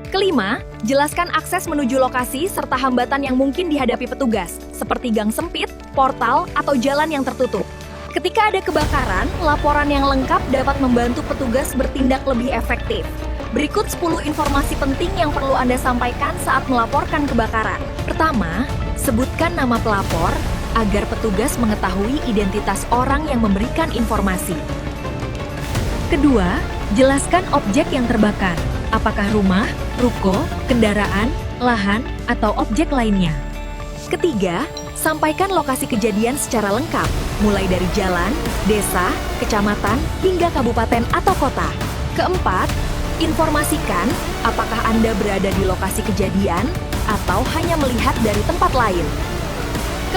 Kelima, jelaskan akses menuju lokasi serta hambatan yang mungkin dihadapi petugas, seperti gang sempit, portal, atau jalan yang tertutup. Ketika ada kebakaran, laporan yang lengkap dapat membantu petugas bertindak lebih efektif. Berikut 10 informasi penting yang perlu Anda sampaikan saat melaporkan kebakaran. Pertama, sebutkan nama pelapor agar petugas mengetahui identitas orang yang memberikan informasi. Kedua, jelaskan objek yang terbakar. Apakah rumah, ruko, kendaraan, lahan, atau objek lainnya. Ketiga, sampaikan lokasi kejadian secara lengkap, mulai dari jalan, desa, kecamatan, hingga kabupaten atau kota. Keempat, informasikan apakah Anda berada di lokasi kejadian atau hanya melihat dari tempat lain.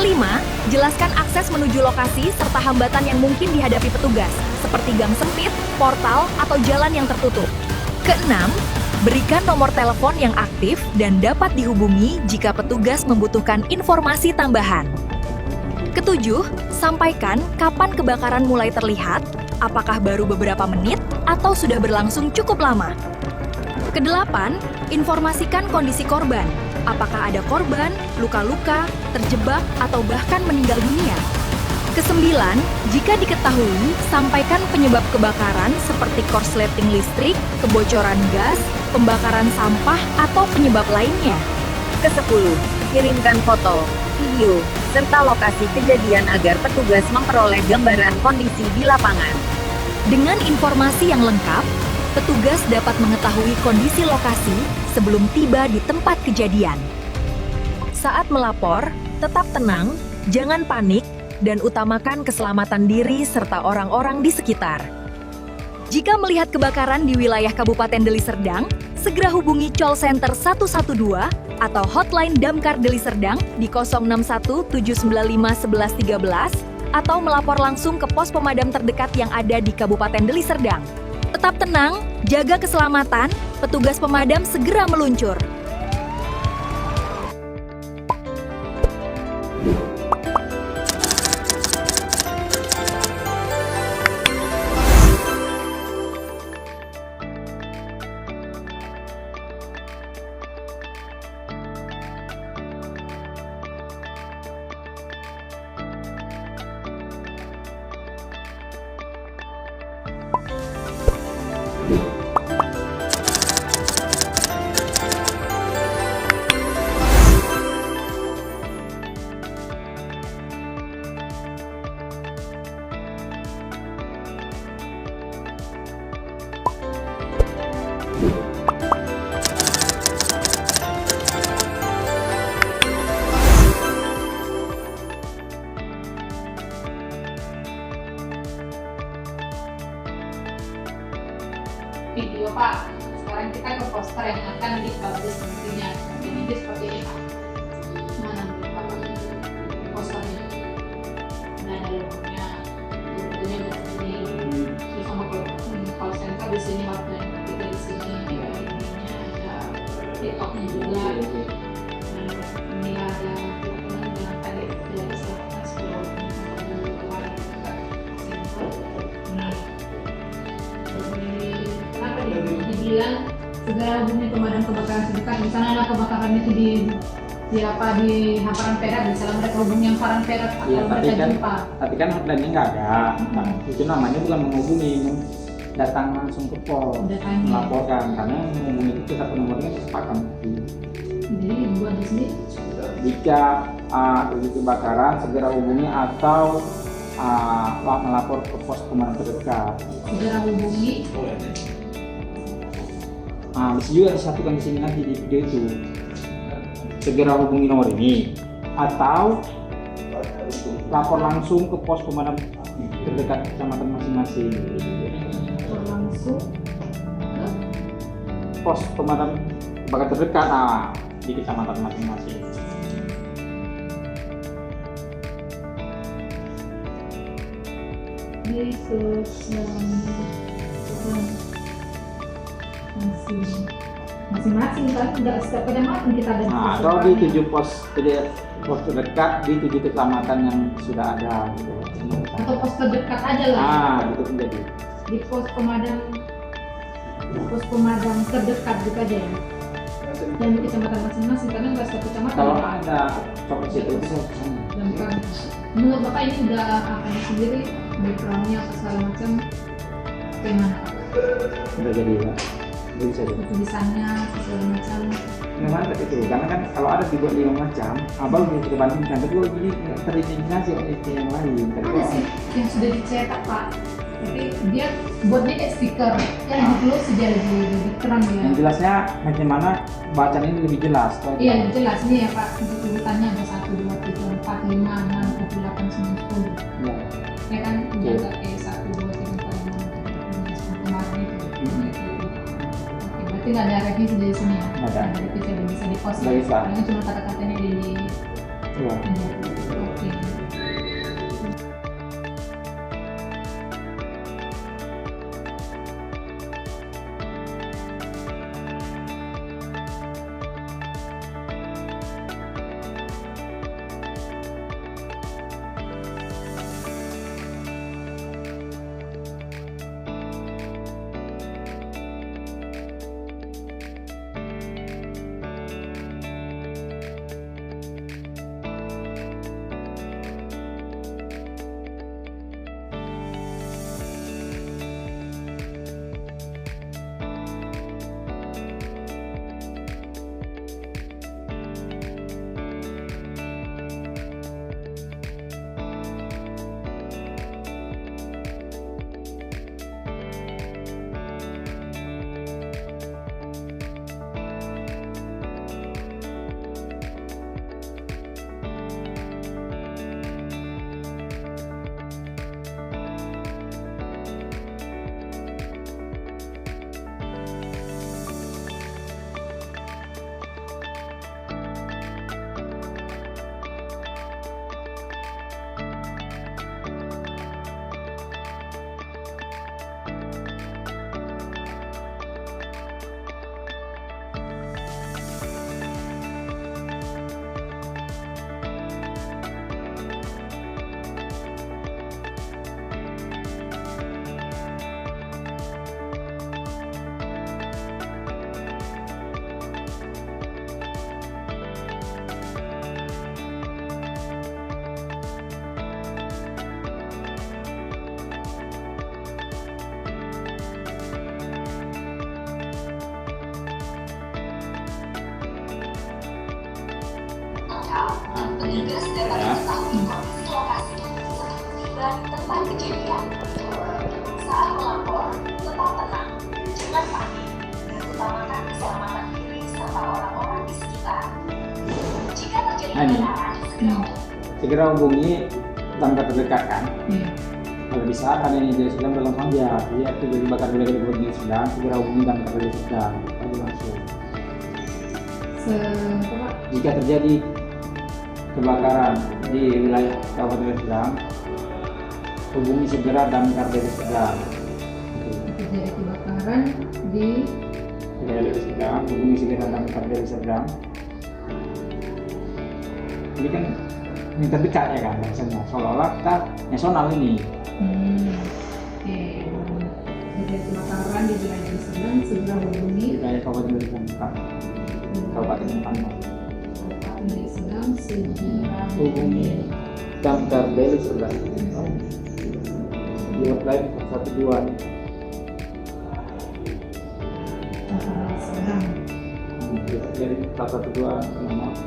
Kelima, jelaskan akses menuju lokasi serta hambatan yang mungkin dihadapi petugas, seperti gang sempit, portal, atau jalan yang tertutup. Keenam, berikan nomor telepon yang aktif dan dapat dihubungi jika petugas membutuhkan informasi tambahan. Ketujuh, sampaikan kapan kebakaran mulai terlihat, apakah baru beberapa menit atau sudah berlangsung cukup lama. Kedelapan, informasikan kondisi korban, apakah ada korban, luka-luka, terjebak, atau bahkan meninggal dunia. Kesembilan, jika diketahui, sampaikan penyebab kebakaran seperti korsleting listrik, kebocoran gas, pembakaran sampah, atau penyebab lainnya. Kesepuluh, kirimkan foto, video, serta lokasi kejadian agar petugas memperoleh gambaran kondisi di lapangan. Dengan informasi yang lengkap, petugas dapat mengetahui kondisi lokasi sebelum tiba di tempat kejadian. Saat melapor, tetap tenang, jangan panik, dan utamakan keselamatan diri serta orang-orang di sekitar. Jika melihat kebakaran di wilayah Kabupaten Deli Serdang, segera hubungi call center 112 atau hotline Damkar Deli Serdang di 061 795 1113 atau melapor langsung ke pos pemadam terdekat yang ada di Kabupaten Deli Serdang. Tetap tenang, jaga keselamatan, petugas pemadam segera meluncur. Video Pak, sekarang kita ke poster yang akan dipublish nantinya. Ini seperti ini Pak. Mana Pak? Posternya. Nah, ada logonya, logonya di sini, terus sama call center di sini, hotline kita di sini, ininya ada TikToknya juga. Ini ada teleponan dengan tadi tidak diselamatkan sebelum kemarin center. Dibilang segera hubungi pemadam kebakaran terdekat. Misalnya ada kebakaran itu di hamparan perak, misalnya mereka hubungi hamparan perak Iya, atau mereka jumpa. tapi kan hotline-nya nggak ada. Nah, itu namanya bukan menghubungi, datang langsung ke pos, Datangnya. melaporkan, karena menghubungi itu satu nomornya kesepakatan. Jadi buat di sini Jika terjadi kebakaran, segera hubungi atau melapor ke pos pemadam terdekat. segera hubungi. Bisa juga disatukan di sini nanti di video itu. Segera hubungi nomor ini atau lapor langsung ke pos pemadam terdekat kecamatan masing-masing. Langsung Pos pemadam kebakaran terdekat di kecamatan masing-masing. di masing-masing kan tidak setiap kecamatan kita ada. Atau di 7 pos terdekat di 7 kecamatan yang sudah ada gitu. Atau pos terdekat aja lah. Gitu menjadi. Di pos pemadam terdekat juga aja ya. Yang di kecamatan masing-masing karena nggak satu kecamatan. Kalau Pak. ada provinsi itu bisa ke sana. Dan menurut Bapak ini udah akan sendiri backgroundnya apa segala macam gimana? Udah jadi ya. Jadi bisa jadi. Tulisannya segala macam. Mantap itu, karena kan kalau ada dibuat 5 macam, abang bisa kita bandingkan. Tapi kalau jadi terindikasi oleh yang lain. Ada sih yang sudah dicetak Pak. Tapi dia buatnya kayak stiker. Kan dulu sudah lebih keren ya. Yang jelasnya bagaimana bacaan ini lebih jelas. Iya lebih jelas nih ya Pak. Untuk urutannya ada 1, 2, 3, 4, 5, 6, 7, 8, 9, 10. Ya. Ya kan Iya. udah kayak 1, 2, 3, 4, 5, 6, 7, 8, 9, 10 kemarin itu. Oke, berarti nggak ada revisi dari sini ya? Nggak ada. Revisi yang bisa di post ya? Nggak bisa. Karena cuma kata-katanya di Ya. Oke. Petugas dapat mengetahui kondisi lokasi tiba di tempat kejadian. Saat melapor, tetap tenang, jangan panik, dan utamakan keselamatan diri serta orang-orang di sekitar. Jika terjadi Ani. kendaraan, Segera hubungi damkar terdekat kan. Iya. Kalau bisa ada yang jadi sedang dalam panjang, dia terjadi bakar wilayah di Bogor sedang, segera hubungi damkar dari sedang, baru langsung. Apa Pak? Jika terjadi kebakaran di wilayah Kabupaten Sedang, hubungi segera damkar dari Sedang. Terjadi kebakaran di Wilayah dari Sedang, hubungi segera damkar dari Sedang. Ini kan ini terdekat ya kan, misalnya seolah-olah kita nasional ini. Oke. Terjadi kebakaran di wilayah di Sedang, segera hubungi Wilayah Kabupaten Sedang, Kabupaten Pantai. Kabupaten Deli Serdang, segera Hubungi damkar dari Sedang. Di hotline 112. Deli Serdang. Dari 112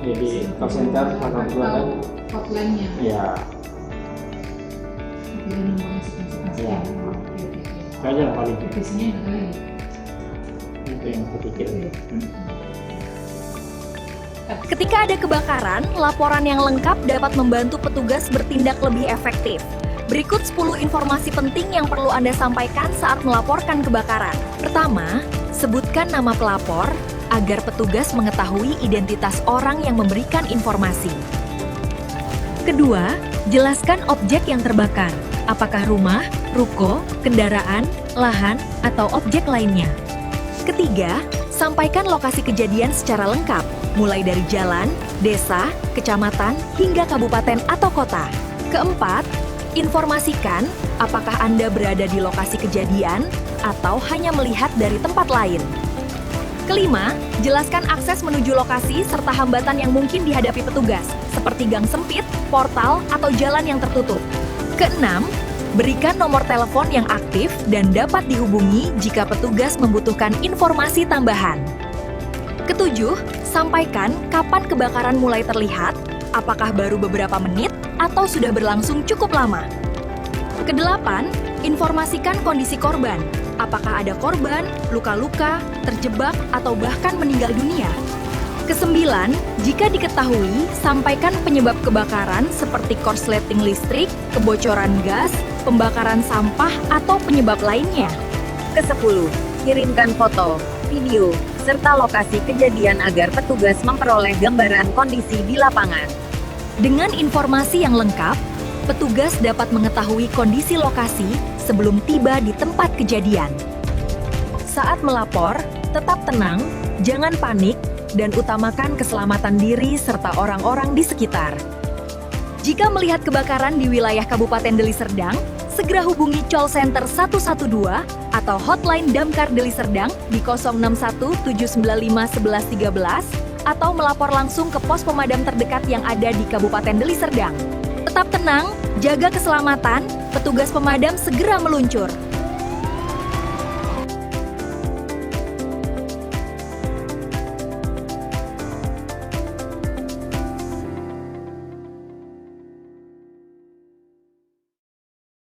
di call center 112 dan Atau hotline-nya. ya Tidak nomornya sekian-sekian. Iya. Oke. itu aja lah paling Revisinya juga ya. itu yang aku pikir. Ketika ada kebakaran, laporan yang lengkap dapat membantu petugas bertindak lebih efektif. Berikut 10 informasi penting yang perlu Anda sampaikan saat melaporkan kebakaran. Pertama, sebutkan nama pelapor agar petugas mengetahui identitas orang yang memberikan informasi. Kedua, jelaskan objek yang terbakar. Apakah rumah, ruko, kendaraan, lahan, atau objek lainnya. Ketiga, sampaikan lokasi kejadian secara lengkap, mulai dari jalan, desa, kecamatan, hingga kabupaten atau kota. Keempat, informasikan apakah Anda berada di lokasi kejadian atau hanya melihat dari tempat lain. Kelima, jelaskan akses menuju lokasi serta hambatan yang mungkin dihadapi petugas, seperti gang sempit, portal, atau jalan yang tertutup. Keenam, berikan nomor telepon yang aktif dan dapat dihubungi jika petugas membutuhkan informasi tambahan. Ketujuh, sampaikan kapan kebakaran mulai terlihat, apakah baru beberapa menit atau sudah berlangsung cukup lama. Kedelapan, informasikan kondisi korban, apakah ada korban, luka-luka, terjebak, atau bahkan meninggal dunia. Kesembilan, jika diketahui, sampaikan penyebab kebakaran seperti korsleting listrik, kebocoran gas, pembakaran sampah, atau penyebab lainnya. Ke-10, kirimkan foto, video, serta lokasi kejadian agar petugas memperoleh gambaran kondisi di lapangan. Dengan informasi yang lengkap, petugas dapat mengetahui kondisi lokasi sebelum tiba di tempat kejadian. Saat melapor, tetap tenang, jangan panik, dan utamakan keselamatan diri serta orang-orang di sekitar. Jika melihat kebakaran di wilayah Kabupaten Deli Serdang, segera hubungi call center 112 atau hotline Damkar Deli Serdang di 061 795 1113 atau melapor langsung ke pos pemadam terdekat yang ada di Kabupaten Deli Serdang. Tetap tenang, jaga keselamatan, petugas pemadam segera meluncur.